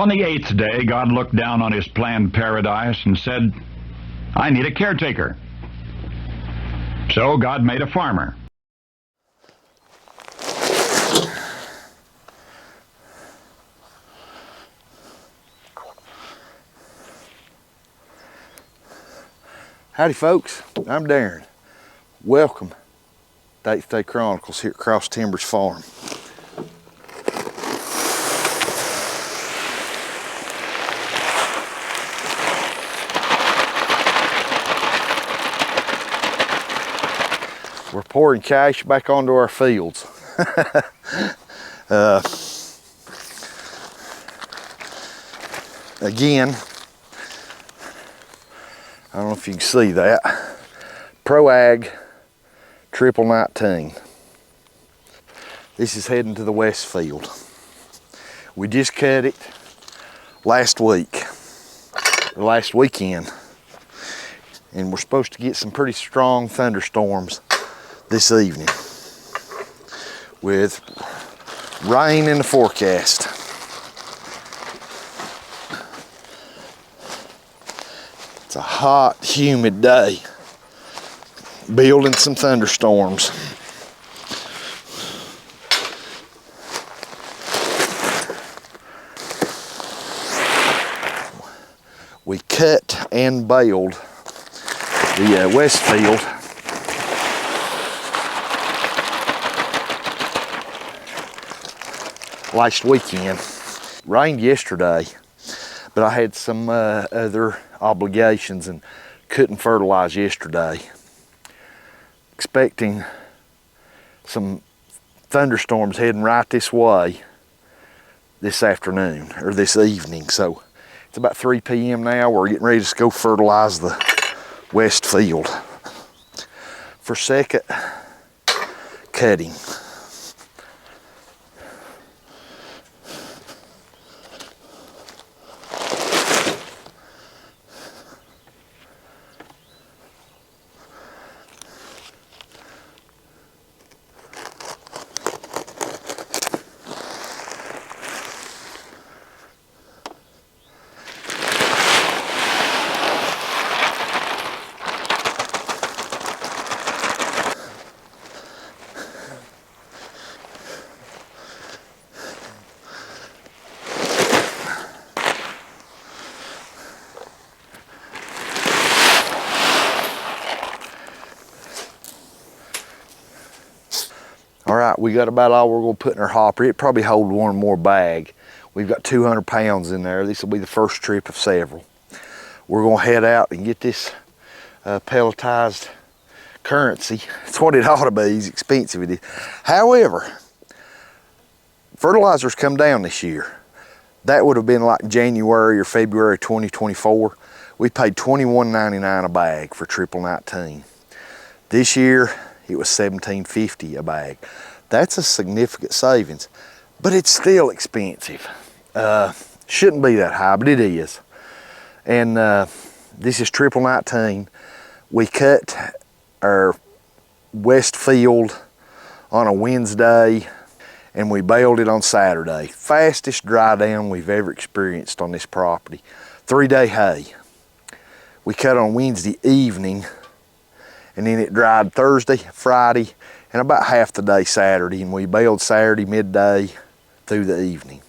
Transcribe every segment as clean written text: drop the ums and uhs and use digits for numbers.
on the 8th day, God looked down on his planned paradise and said, I need a caretaker. So God made a farmer. Howdy folks, I'm Darren. Welcome to 8th Day Chronicles here at Cross Timbers Farm. We're pouring cash back onto our fields. Again, I don't know if you can see that. Pro Ag 1919. This is heading to the west field. We just cut it last weekend. And we're supposed to get some pretty strong thunderstorms this evening with rain in the forecast. It's a hot, humid day, building some thunderstorms. We cut and baled the west field last weekend. Rained yesterday, but I had some other obligations and couldn't fertilize yesterday. Expecting some thunderstorms heading right this way this afternoon or this evening. So it's about 3 p.m. now. We're getting ready to go fertilize the west field for second cutting. All right, we got about all we're gonna put in our hopper. It probably hold one more bag. We've got 200 pounds in there. This will be the first trip of several. We're gonna head out and get this pelletized currency. It's what it ought to be, it's expensive it is. However, fertilizers come down this year. That would have been like January or February 2024. We paid $21.99 a bag for 1919. This year, it was $17.50 a bag. That's a significant savings, but it's still expensive. Shouldn't be that high, but it is. And this is 1919. We cut our west field on a Wednesday and we baled it on Saturday. Fastest dry down we've ever experienced on this property. 3-day hay. We cut on Wednesday evening, and then it dried Thursday, Friday, and about half the day Saturday, and we baled Saturday midday through the evening.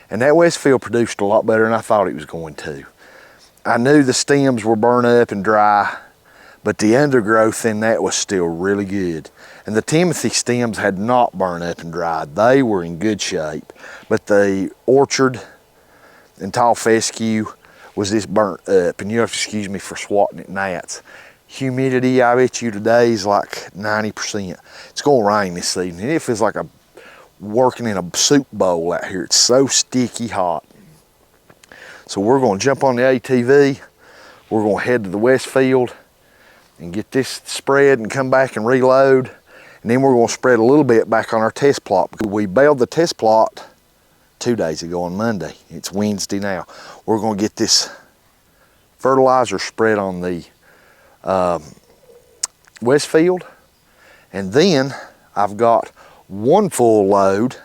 And that west field produced a lot better than I thought it was going to. I knew the stems were burnt up and dry, but the undergrowth in that was still really good. And the Timothy stems had not burnt up and dried. They were in good shape, but the orchard and tall fescue was just burnt up, and you have to excuse me for swatting at gnats. Humidity, I bet you today is like 90%. It's gonna rain this evening. It feels like I'm working in a soup bowl out here. It's so sticky hot. So we're gonna jump on the ATV. We're gonna head to the west field and get this spread and come back and reload. And then we're gonna spread a little bit back on our test plot, because we baled the test plot 2 days ago on Monday. It's Wednesday now. We're gonna get this fertilizer spread on the west field, and then I've got one full load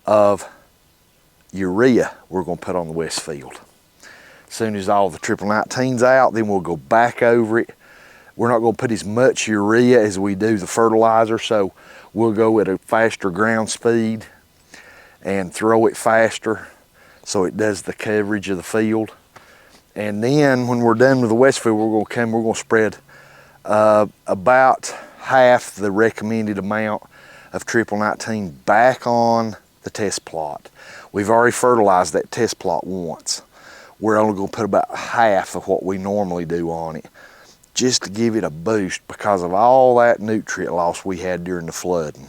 of urea we're going to put on the west field. As soon as all the 19's out, then we'll go back over it. We're not going to put as much urea as we do the fertilizer, so we'll go at a faster ground speed and throw it faster so it does the coverage of the field. And then when we're done with the west field, we're going to spread about half the recommended amount of 19 back on the test plot. We've already fertilized that test plot once. We're only going to put about half of what we normally do on it, just to give it a boost because of all that nutrient loss we had during the flooding.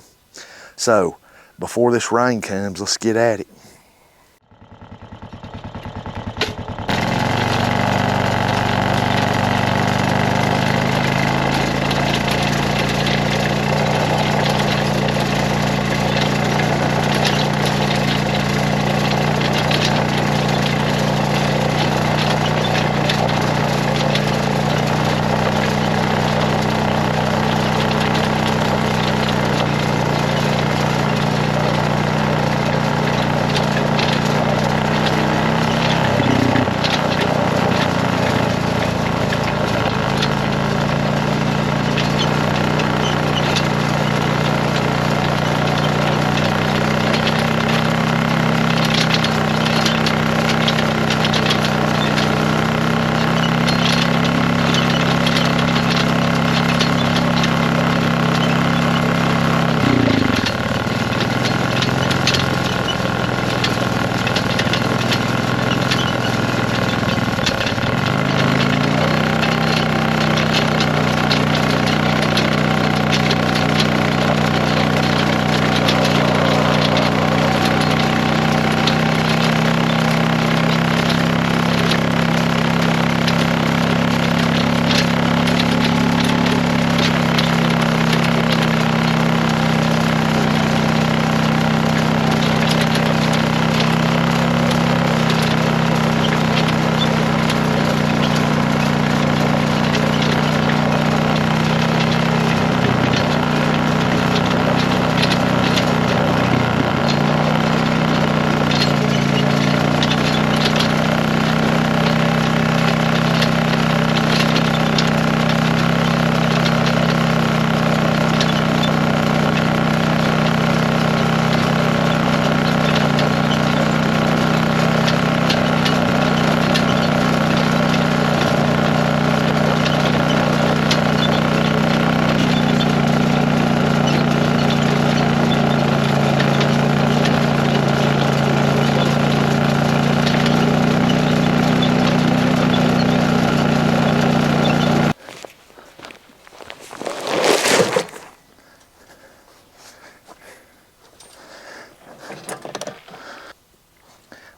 So before this rain comes, let's get at it.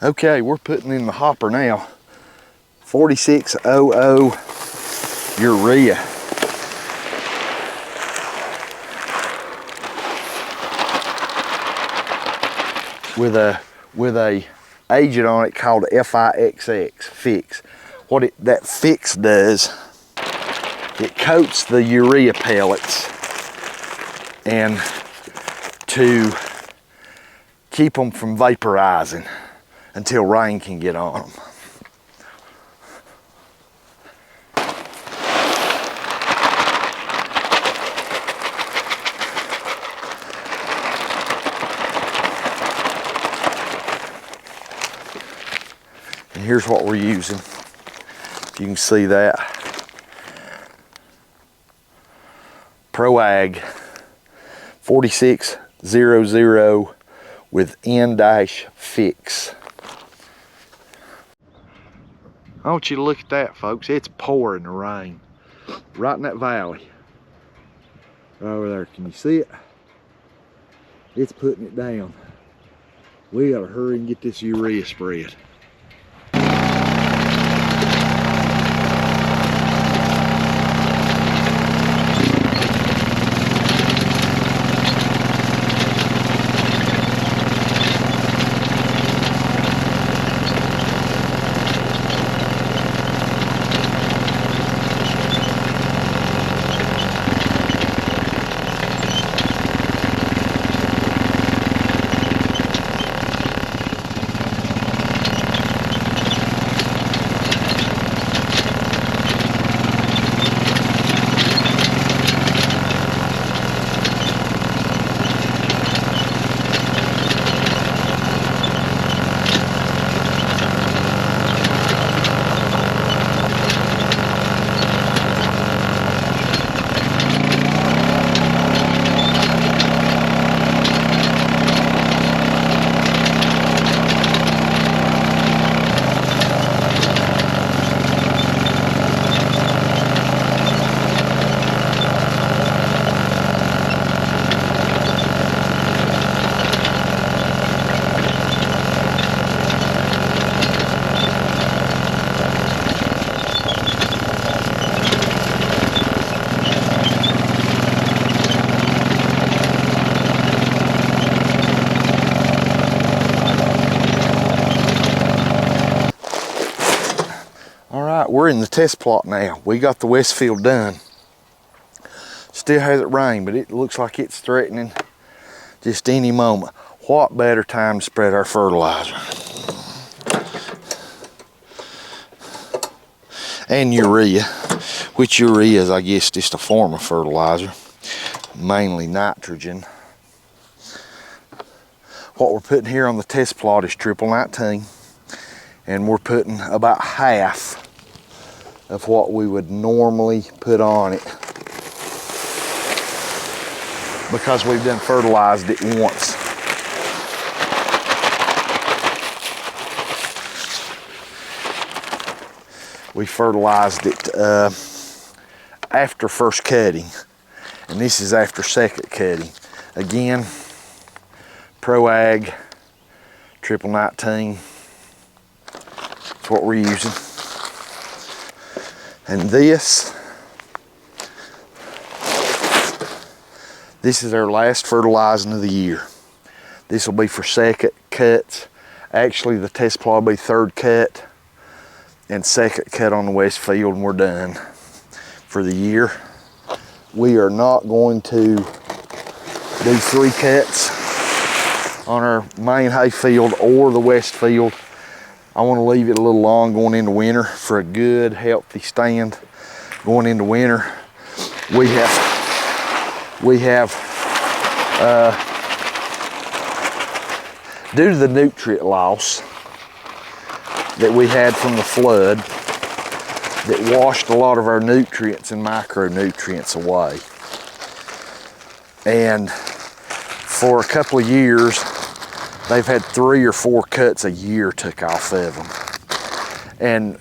Okay, we're putting in the hopper now 4600 urea. With a agent on it called fix. What that fix does, it coats the urea pellets and to keep them from vaporizing until rain can get on them. And here's what we're using. You can see that. Pro-Ag 4600 with N-Fix. I want you to look at that, folks. It's pouring the rain right in that valley. Right over there, can you see it? It's putting it down. We gotta hurry and get this urea spread. we're in the test plot now. We got the west field done. Still hasn't rained, but it looks like it's threatening just any moment. What better time to spread our fertilizer? And urea, which urea is, I guess, just a form of fertilizer, mainly nitrogen. What we're putting here on the test plot is triple 19, and we're putting about half of what we would normally put on it because we've done fertilized it once. We fertilized it after first cutting, and this is after second cutting. Again, Pro Ag, triple 19, that's what we're using. And this is our last fertilizing of the year. This will be for second cuts. Actually, the test plot will be third cut and second cut on the west field, and we're done for the year. We are not going to do 3 cuts on our main hay field or the west field. I want to leave it a little long going into winter for a good, healthy stand going into winter. We have due to the nutrient loss that we had from the flood that washed a lot of our nutrients and micronutrients away. And for a couple of years, they've had 3 or 4 cuts a year took off of them. And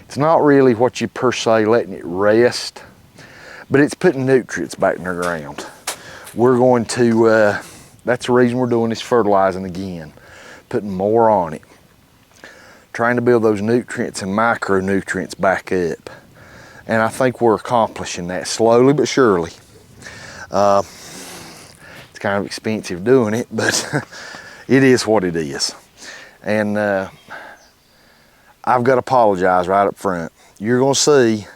it's not really what you per se letting it rest, but it's putting nutrients back in the ground. We're going to, that's the reason we're doing this fertilizing again, putting more on it, trying to build those nutrients and micronutrients back up. And I think we're accomplishing that slowly but surely. It's kind of expensive doing it, but it is what it is. And I've got to apologize right up front. You're going to see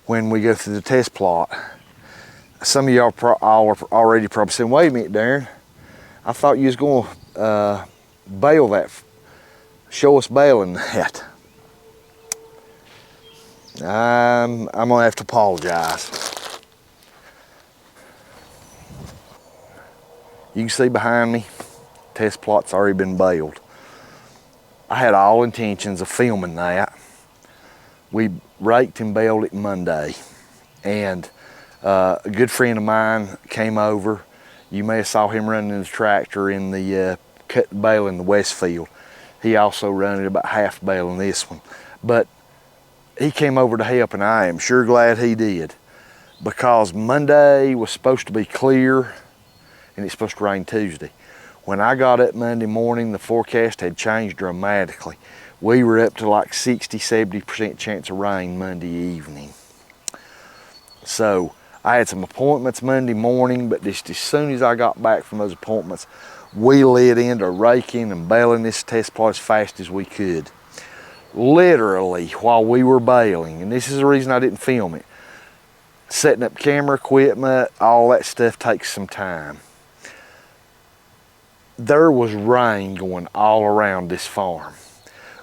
when we go through the test plot, some of y'all are already probably saying, wait a minute, Darren, I thought you was going to bale that, show us baling that. I'm going to have to apologize. You can see behind me, test plot's already been baled. I had all intentions of filming that. We raked and baled it Monday, and a good friend of mine came over. You may have saw him running the tractor in the cut bale in the west field. He also ran it about half bale in this one. But he came over to help, and I am sure glad he did, because Monday was supposed to be clear and it's supposed to rain Tuesday. When I got up Monday morning, the forecast had changed dramatically. We were up to like 60–70% chance of rain Monday evening. So I had some appointments Monday morning, but just as soon as I got back from those appointments, we lit into raking and baling this test plot as fast as we could. Literally while we were baling, and this is the reason I didn't film it, setting up camera equipment, all that stuff takes some time. There was rain going all around this farm.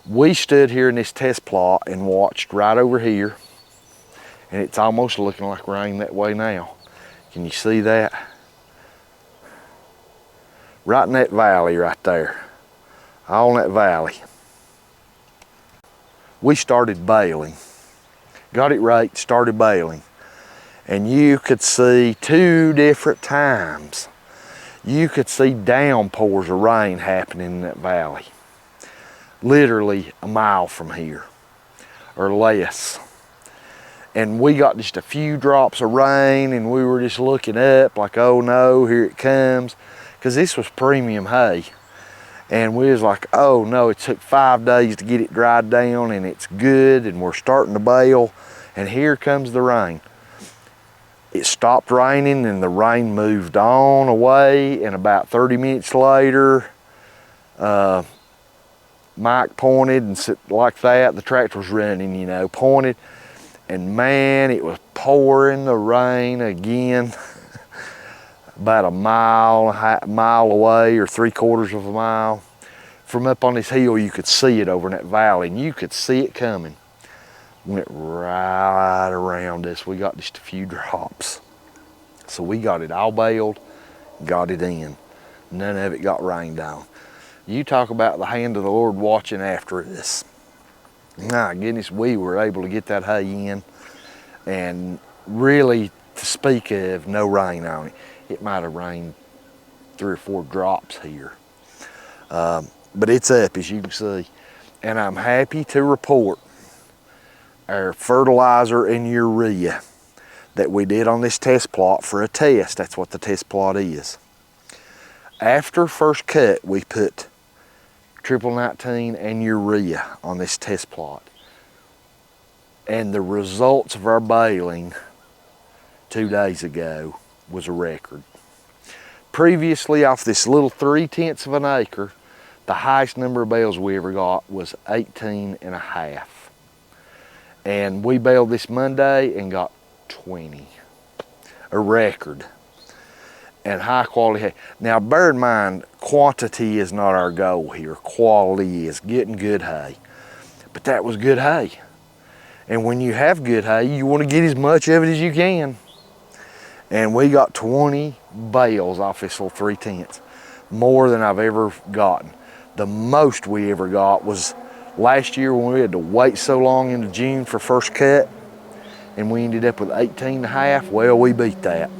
We stood here in this test plot and watched right over here, and it's almost looking like rain that way now. Can you see that? Right in that valley right there, all in that valley. We started baling, got it raked, started baling, and you could see 2 different times. You could see downpours of rain happening in that valley, literally a mile from here or less. And we got just a few drops of rain, and we were just looking up like, oh no, here it comes, because this was premium hay. And we was like, oh no, it took 5 days to get it dried down, and it's good, and we're starting to bale, and here comes the rain. It stopped raining, and the rain moved on away, and about 30 minutes later, Mike pointed and sit like that. The tractor was running, you know, pointed. And man, it was pouring the rain again. About a mile away, or 3/4 of a mile. From up on this hill, you could see it over in that valley, and you could see it coming. Went right around us. We got just a few drops. So we got it all baled, got it in. None of it got rained on. You talk about the hand of the Lord watching after us. My goodness, we were able to get that hay in, and really, to speak of, no rain on it. It might have rained 3 or 4 drops here. But it's up, as you can see. And I'm happy to report our fertilizer and urea that we did on this test plot for a test. That's what the test plot is. After first cut, we put triple 19 and urea on this test plot. And the results of our baling 2 days ago was a record. Previously, off this little 3/10 of an acre, the highest number of bales we ever got was 18.5. And we baled this Monday and got 20, a record. And high quality hay. Now bear in mind, quantity is not our goal here. Quality is getting good hay. But that was good hay. And when you have good hay, you want to get as much of it as you can. And we got 20 bales off this little 3/10, more than I've ever gotten. The most we ever got was last year when we had to wait so long into June for first cut, and we ended up with 18.5. Well, we beat that.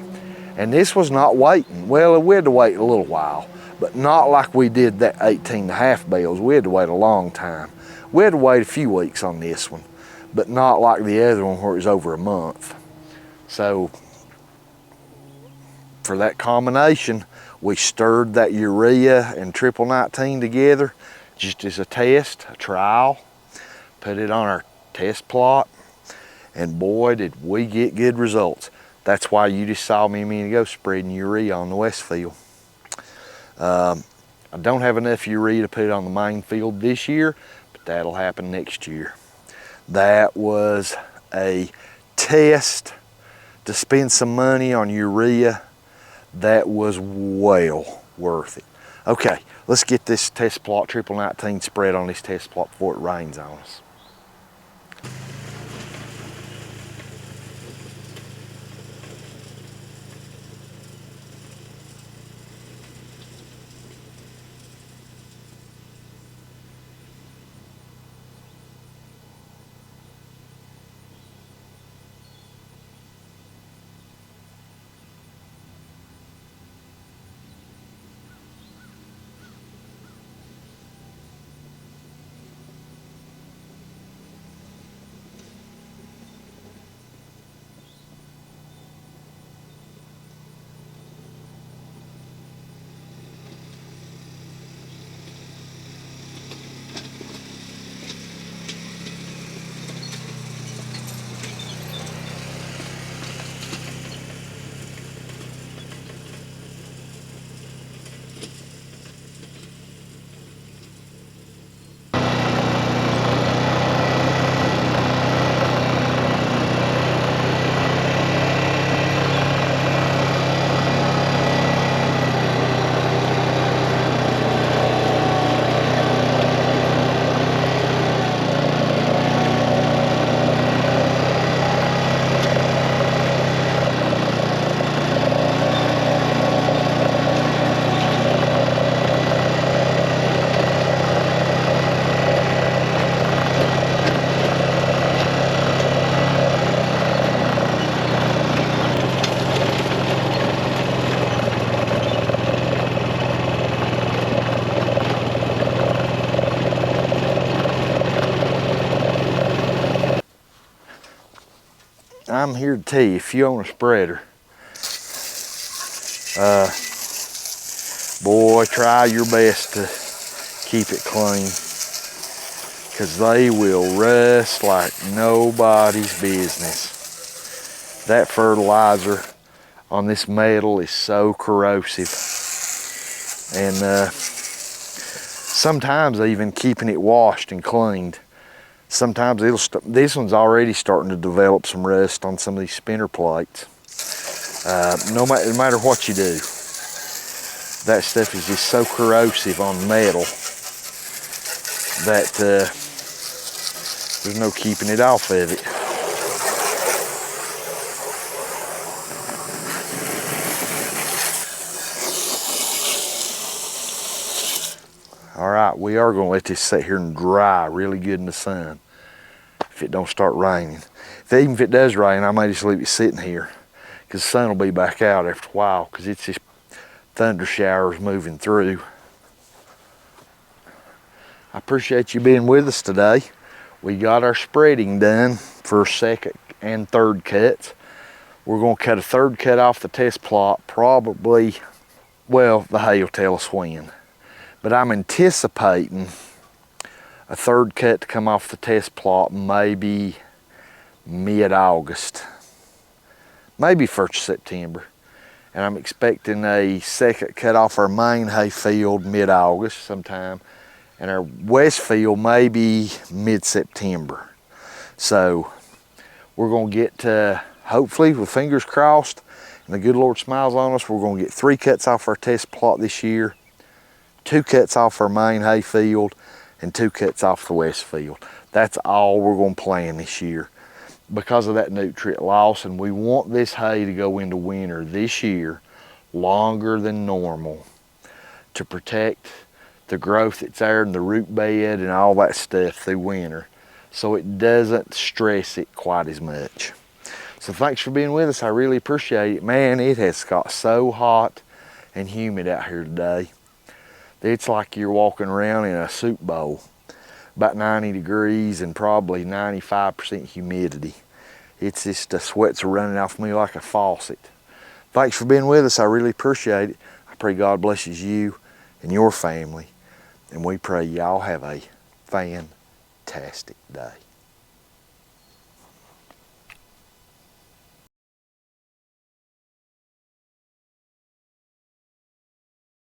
And this was not waiting. Well, we had to wait a little while, but not like we did that 18.5 bales. We had to wait a long time. We had to wait a few weeks on this one, but not like the other one where it was over a month. So for that combination, we stirred that urea and triple 19 together just as a test, a trial, put it on our test plot, and boy, did we get good results. That's why you just saw me a minute ago spreading urea on the west field. I don't have enough urea to put it on the main field this year, but that'll happen next year. That was a test to spend some money on urea. That was well worth it. Okay, let's get this test plot, triple 19, spread on this test plot before it rains on us. I'm here to tell you, if you own a spreader, boy, try your best to keep it clean, because they will rust like nobody's business. That fertilizer on this metal is so corrosive. And sometimes even keeping it washed and cleaned. Sometimes this one's already starting to develop some rust on some of these spinner plates. No matter what you do, that stuff is just so corrosive on metal that there's no keeping it off of it. All right, we are gonna let this sit here and dry really good in the sun if it don't start raining. Even if it does rain, I may just leave it sitting here because the sun will be back out after a while because it's just thunder showers moving through. I appreciate you being with us today. We got our spreading done for second and third cuts. We're gonna cut a third cut off the test plot probably, well, the hay will tell us when. But I'm anticipating a third cut to come off the test plot maybe mid-August, maybe 1st September. And I'm expecting a second cut off our main hay field mid-August sometime, and our west field maybe mid-September. So we're gonna get hopefully, with fingers crossed and the good Lord smiles on us, we're gonna get 3 cuts off our test plot this year, 2 cuts off our main hay field, and 2 cuts off the west field. That's all we're gonna plan this year because of that nutrient loss, and we want this hay to go into winter this year longer than normal to protect the growth that's there in the root bed and all that stuff through winter, so it doesn't stress it quite as much. So thanks for being with us. I really appreciate it. Man, it has got so hot and humid out here today. It's like you're walking around in a soup bowl. About 90 degrees and probably 95% humidity. It's just, the sweats are running off me like a faucet. Thanks for being with us. I really appreciate it. I pray God blesses you and your family. And we pray y'all have a fantastic day.